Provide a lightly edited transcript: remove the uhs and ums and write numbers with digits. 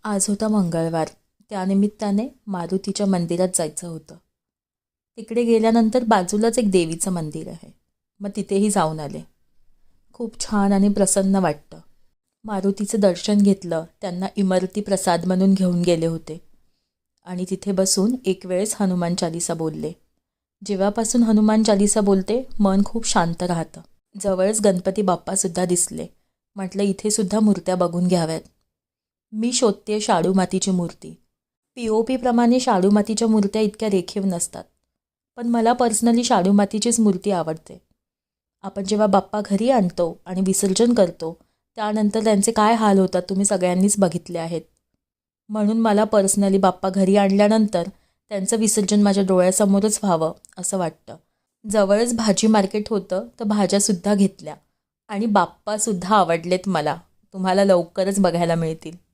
आज होता मंगळवार. त्यानिमित्ताने मारुतीच्या मंदिरात जायचं होतं. तिकडे गेल्यानंतर बाजूलाच एक देवीचं मंदिर आहे. मग तिथेही जाऊन आले. खूप छान आणि प्रसन्न वाटतं. मारुतीचं दर्शन घेतलं. त्यांना इमरती प्रसाद म्हणून घेऊन गेले होते आणि तिथे बसून एक वेळेस हनुमान चालीसा बोलले. जेव्हापासून हनुमान चालीसा बोलते मन खूप शांत राहतं. जवळच गणपती बाप्पासुद्धा दिसले. म्हटलं इथे सुद्धा मूर्त्या बघून घ्याव्यात. मी शोधते शाडू मातीची मूर्ती. POP प्रमाणे शाडू मातीच्या मूर्त्या इतक्या रेखीव नसतात, पण मला पर्सनली शाडू मातीचीच मूर्ती आवडते. आपण जेव्हा बाप्पा घरी आणतो आणि विसर्जन करतो त्यानंतर त्यांचे काय हाल होतात तुम्ही सगळ्यांनीच बघितले आहेत. म्हणून मला पर्सनली बाप्पा घरी आणल्यानंतर त्यांचं विसर्जन माझ्या डोळ्यासमोरच व्हावं असं वाटतं. जवळच भाजी मार्केट होतं तर भाज्यासुद्धा घेतल्या आणि बाप्पासुद्धा आवडलेत मला. तुम्हाला लवकरच बघायला मिळतील.